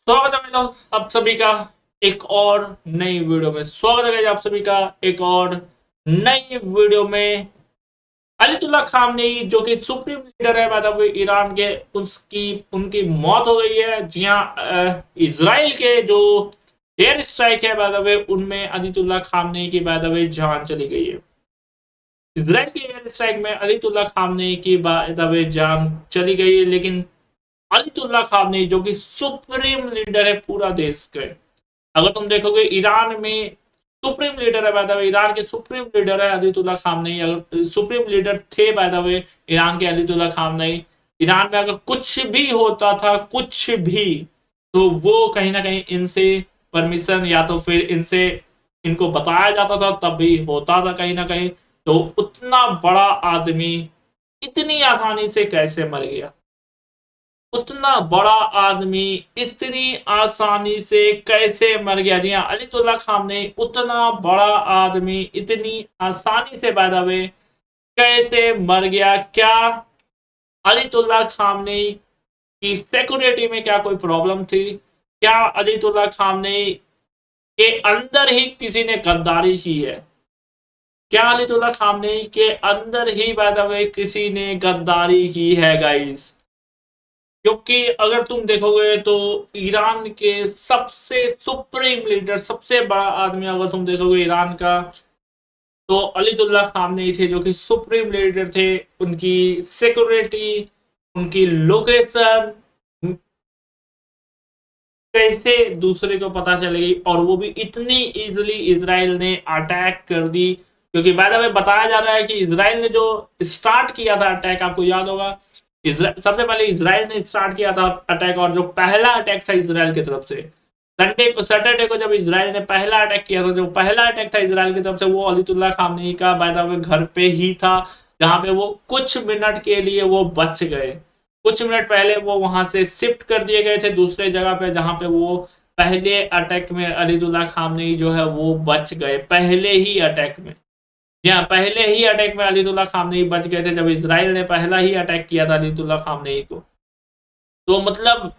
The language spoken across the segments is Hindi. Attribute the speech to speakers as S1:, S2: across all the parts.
S1: स्वागत है भाई लोग आप सभी का एक और नई वीडियो में। स्वागत है guys आप सभी का एक और नई वीडियो में। अलीतुल्ला खामनेई जो कि सुप्रीम लीडर है मतलब ईरान के, उसकी उनकी मौत हो गई है। जी हाँ, इसराइल के जो एयर स्ट्राइक है मतलब उनमें अलीतुल्ला खामनेई की जान चली गई है। इसराइल के एयर स्ट्राइक में अलीतुल्ला खामनेई की जान चली गई है, लेकिन अलीतुल्ला खामनेई जो कि सुप्रीम लीडर है पूरा देश के, अगर तुम देखोगे ईरान में सुप्रीम लीडर है बाय द वे, ईरान के सुप्रीम लीडर है अलीतुल्ला खामनेई। अगर सुप्रीम लीडर थे बाय द वे ईरान के अलीतुल्ला खामनेई, ईरान में अगर कुछ भी होता था कुछ भी, तो वो कहीं ना कहीं इनसे परमिशन या तो फिर इनसे इनको बताया जाता था तब भी होता था कहीं ना कहीं। तो उतना बड़ा आदमी इतनी आसानी से कैसे मर गया? उतना बड़ा आदमी इतनी आसानी से कैसे मर गया? जी हाँ, अलीतुल्ला खामनेई उतना बड़ा आदमी इतनी आसानी से बाय द वे कैसे मर गया? क्या अलीतुल्ला खामनेई की सिक्योरिटी में क्या कोई प्रॉब्लम थी? क्या अलीतुल्ला खामनेई के अंदर ही किसी ने गद्दारी की है? क्या अलीतुल्ला खामनेई के अंदर ही बाय द वे किसी ने गद्दारी की है गाइस? क्योंकि अगर तुम देखोगे तो ईरान के सबसे सुप्रीम लीडर, सबसे बड़ा आदमी अगर तुम देखोगे ईरान का, तो अलीतुल्ला खामनेई थे जो कि सुप्रीम लीडर थे। उनकी सिक्योरिटी, उनकी लोकेशन कैसे दूसरे को पता चलेगी, और वो भी इतनी इजीली इसराइल ने अटैक कर दी। क्योंकि बाय द वे बताया जा रहा है कि इसराइल ने जो स्टार्ट किया था अटैक, आपको याद होगा, सबसे पहले इसराइल ने स्टार्ट किया था अटैक, और जो पहला अटैक था इसराइल की तरफ से सैटरडे को जब इसराइल ने पहला अटैक किया था, जो पहला अटैक था इसराइल की तरफ से, वो अलीतुल्ला खामनेई का बाय द वे घर पे ही था, जहां पे वो कुछ मिनट के लिए वो बच गए। कुछ मिनट पहले वो वहां से शिफ्ट कर दिए गए थे दूसरे जगह पे, जहां पे वो पहले अटैक में अलीतुल्ला खामनेई जो है वो बच गए पहले ही अटैक में। जी हाँ, पहले ही अटैक में अलीतुल्ला खामनेई बच गए थे जब इसराइल ने पहला ही अटैक किया था अलीतुल्ला खामनेई को। तो मतलब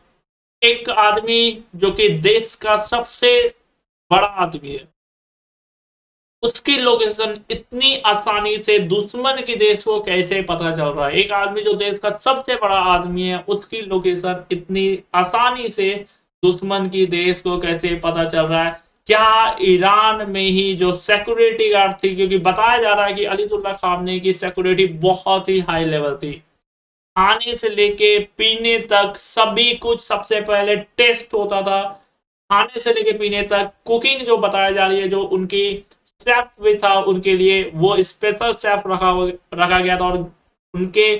S1: एक आदमी जो कि देश का सबसे बड़ा आदमी है, उसकी लोकेशन इतनी आसानी से दुश्मन के देश को कैसे पता चल रहा है? एक आदमी जो देश का सबसे बड़ा आदमी है, उसकी लोकेशन इतनी आसानी से दुश्मन की देश को कैसे पता चल रहा है? क्या ईरान में ही जो सिक्योरिटी गार्ड थी, क्योंकि बताया जा रहा है कि अलीतुल्ला खामनेई की सिक्योरिटी बहुत ही हाई लेवल थी, खाने से लेके पीने तक सभी कुछ सबसे पहले टेस्ट होता था। खाने से लेके पीने तक, कुकिंग जो बताया जा रही है, जो उनकी शेफ भी था उनके लिए, वो स्पेशल शेफ रखा गया था। और उनके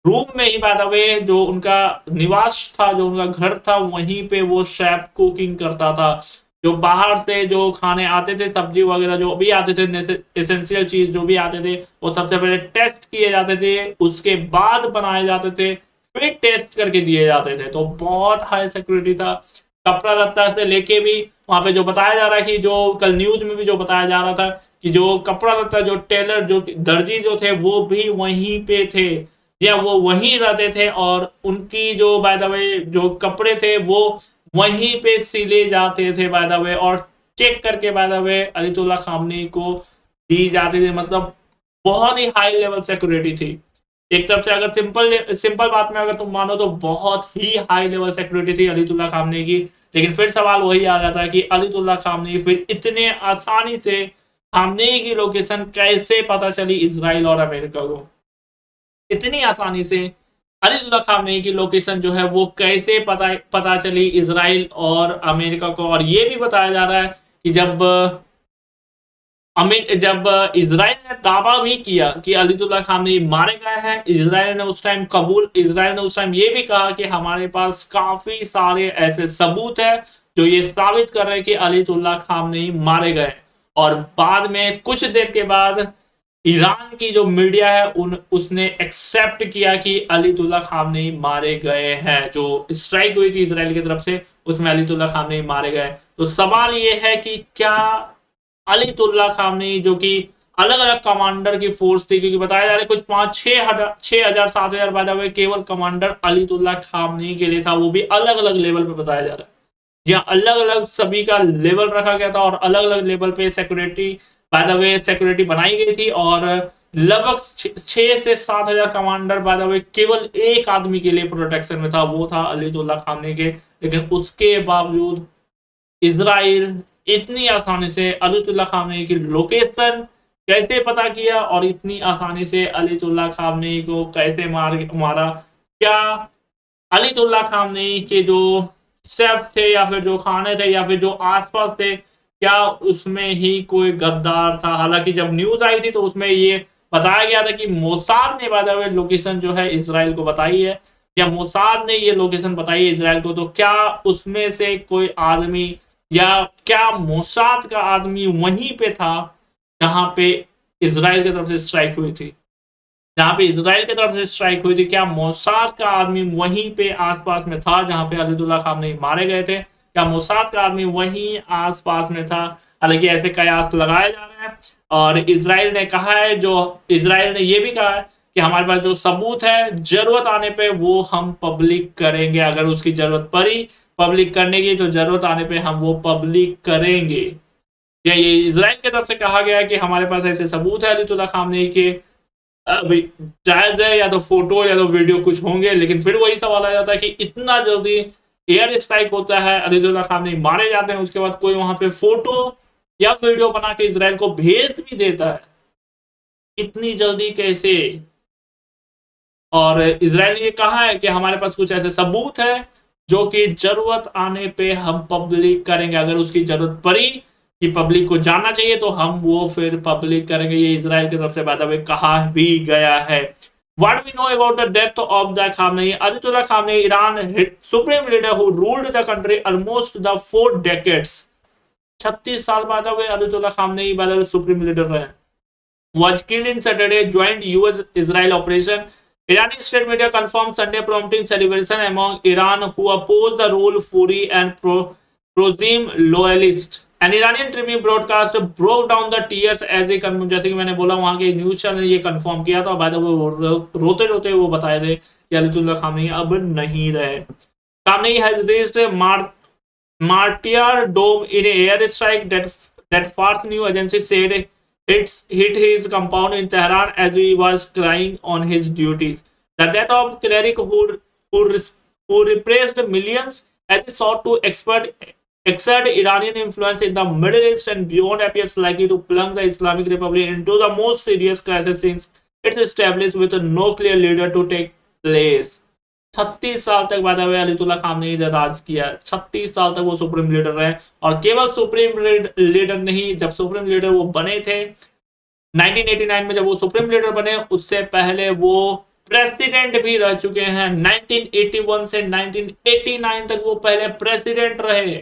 S1: रूम में ही बाय द वे जो उनका निवास था, जो उनका घर था, वहीं पे वो शेफ कुकिंग करता था। जो बाहर से जो खाने आते थे, सब्जी वगैरह जो भी आते थे, एसेंशियल चीज जो भी आते थे, वो सबसे पहले टेस्ट किए जाते थे, उसके बाद बनाए जाते थे, फिर टेस्ट करके दिए जाते थे। तो बहुत हाई सिक्योरिटी था। कपड़ा लत्ता से लेके भी वहां पे जो बताया जा रहा है कि जो कल न्यूज में भी जो बताया जा रहा था कि जो कपड़ा लत्ता, जो टेलर, जो दर्जी जो थे, वो भी वहीं पे थे, या वो वहीं रहते थे, और उनकी जो बाय द वे जो कपड़े थे वो वहीं पे सिले जाते थे बाय द वे, और चेक करके बाय द वे अलीतुल्ला खामनेई को दी जाती थी। मतलब बहुत ही हाई लेवल सिक्योरिटी थी। एक तरफ से अगर सिंपल सिंपल बात में अगर तुम मानो तो बहुत ही हाई लेवल सिक्योरिटी थी अलीतुल्ला खामनेई की। लेकिन फिर सवाल वही आ जाता है कि अलीतुल्ला खामनेई फिर इतने आसानी से खामनेई की लोकेशन कैसे पता चली इसराइल और अमेरिका को? इतनी आसानी से अलीतुल्ला खामनेई की लोकेशन जो है वो कैसे पता चली इसराइल और अमेरिका को? और ये भी बताया जा रहा है कि जब इसराइल ने दावा भी किया कि अलीतुल्ला खामनेई मारे गए हैं, इसराइल ने उस टाइम ये भी कहा कि हमारे पास काफी सारे ऐसे सबूत है जो ये साबित कर रहे हैं कि अलीतुल्ला खामनेई मारे गए। और बाद में कुछ देर के बाद ईरान की जो मीडिया है उसने एक्सेप्ट किया कि अलीतुल्ला खामनेई मारे गए हैं। जो स्ट्राइक हुई थी इसराइल की तरफ से, उसमें अलीतुल्ला खामनेई मारे गए। तो सवाल ये है कि क्या अलीतुल्ला खामनेई, जो कि अलग अलग कमांडर की फोर्स थी, क्योंकि बताया जा रहा है कुछ 5-6 हजार 7 हजार बाय द वे केवल कमांडर अलीतुल्ला खामनेई के लिए था, वो भी अलग अलग लेवल पे बताया जा रहा है। जहाँ अलग अलग सभी का लेवल रखा गया था और अलग अलग लेवल पे security, by the way security बनाई गई थी। और लगभग 6 से 7 हजार कमांडर बाय द वे केवल एक आदमी के लिए प्रोटेक्शन में था, वो था अलीतुल्लाह खामनी के। लेकिन उसके बावजूद इसराइल इतनी आसानी से अलीतुल्लाह खामनी की लोकेशन कैसे पता किया और इतनी आसानी से अलीतुल्लाह खामनी को कैसे मारा? क्या अलीतुल्लाह खामनी के जो शेफ थे या फिर जो खाने थे या फिर जो आसपास थे, क्या उसमें ही कोई गद्दार था? हालांकि जब न्यूज आई थी तो उसमें ये बताया गया था कि मोसाद ने बाय द वे लोकेशन जो है इसराइल को बताई है, या मोसाद ने ये लोकेशन बताई है इसराइल को। तो क्या उसमें से कोई आदमी या क्या मोसाद का आदमी वहीं पे था जहां पे इसराइल की तरफ से स्ट्राइक हुई थी? जहां पे इसराइल की तरफ से स्ट्राइक हुई थी, क्या मोसाद का आदमी वहीं पे आसपास में था जहां पे अलीदुल्ला खामनेई मारे गए थे? क्या मोसाद का आदमी वहीं आसपास में था? हालांकि ऐसे कयास लगाए जा रहे हैं। और इसराइल ने कहा है, जो इसराइल ने यह भी कहा है कि हमारे पास जो सबूत है जरूरत आने पे वो हम पब्लिक करेंगे। अगर उसकी जरूरत पड़ी पब्लिक करने की तो जरूरत आने पे हम वो पब्लिक करेंगे। ये इसराइल की तरफ से कहा गया है कि हमारे पास ऐसे सबूत है अलीतुल्लाह खामनेई के। भाई जायज है, या तो फोटो या तो वीडियो कुछ होंगे, लेकिन फिर वही सवाल आ जाता है कि इतना जल्दी एयर स्ट्राइक होता है, अलीतुल्लाह खामनेई मारे जाते हैं, उसके बाद कोई वहां पे फोटो या वीडियो बना के इसराइल को भेज भी देता है, इतनी जल्दी कैसे? और इसराइल ने ये कहा है कि हमारे पास कुछ ऐसे सबूत है जो कि जरूरत आने पे हम पब्लिक करेंगे। अगर उसकी जरूरत पड़ी कि पब्लिक को जानना चाहिए तो हम वो फिर पब्लिक करेंगे। ये इसराइल की तरफ से बाय द वे कहा भी गया है। What we know about the death of the Khamenei? Ayatollah Khamenei, Iran supreme leader who ruled the country almost the 4 decades. 36 साल बाद अयतुल्ला Khamenei by the way supreme leader रहे। Was killed in Saturday joint US-Israel operation. Iranian state media confirmed Sunday, prompting celebration among Iran who oppose the rule Furi and pro-regime loyalists. An Iranian Tribune broadcast broke down the tears as they जैसे कि मैंने बोला वहां के न्यूज चैनल ये कंफर्म किया था। बाय द वे रोते रोते वो बताए थे कि अयतुल्ला खामनेई अब नहीं रहे। Khamenei has reached Martyr Dome in an air strike that Fars news agency said hit his compound in Tehran as he was crying on his duties. The death of cleric who repressed millions as he sought to exert Iranian influence in the Middle East and beyond appears likely to plunge the Islamic Republic into the most serious crisis since its established with no clear leader to take place. 36 साल तक बाय द वे अयतुल्ला खामनेई ने राज किया। 36 साल तक वो सुप्रीम लीडर रहे। और केवल सुप्रीम लीडर नहीं, जब सुप्रीम लीडर वो बने थे 1989 में, जब वो सुप्रीम लीडर बने उससे पहले वो प्रेसिडेंट भी रह चुके हैं। 1981 से 1989 तक वो पहले प्रेसिडेंट रहे।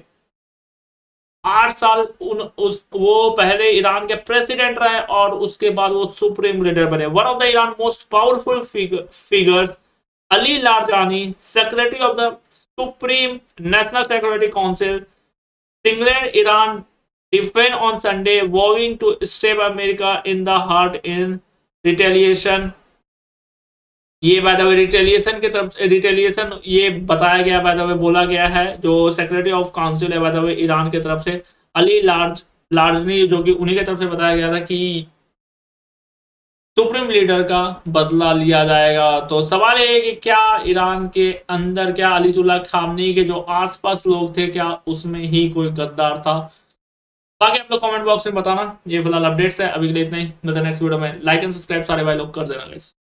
S1: 8 साल वो पहले ईरान के प्रेसिडेंट रहे और उसके बाद वो सुप्रीम लीडर बने। One of the Iran most powerful figures Ali Larjani, Secretary of the Supreme National Security Council, signaled Iran defend on Sunday, vowing to stab America in the heart in retaliation. ये बाय द वे रिटेलिएशन ये बताया गया, बाय द वे बोला गया है। जो सेक्रेटरी ऑफ काउंसिल है बाय द वे ईरान की तरफ से अली लार्जनी, जो कि उन्हीं की तरफ से बताया गया था कि सुप्रीम लीडर का बदला लिया जाएगा। तो सवाल ये है कि क्या ईरान के अंदर, क्या अलीतुल्ला खामनेई के जो आसपास लोग थे, क्या उसमें ही कोई गद्दार था? बाकी आप लोग कमेंट बॉक्स में बताना। ये फिलहाल अपडेट्स है, अभी के लिए इतना ही। मिलते हैं नेक्स्ट वीडियो में। लाइक एंड सब्सक्राइब सारे भाई लोग कर देना गाइस।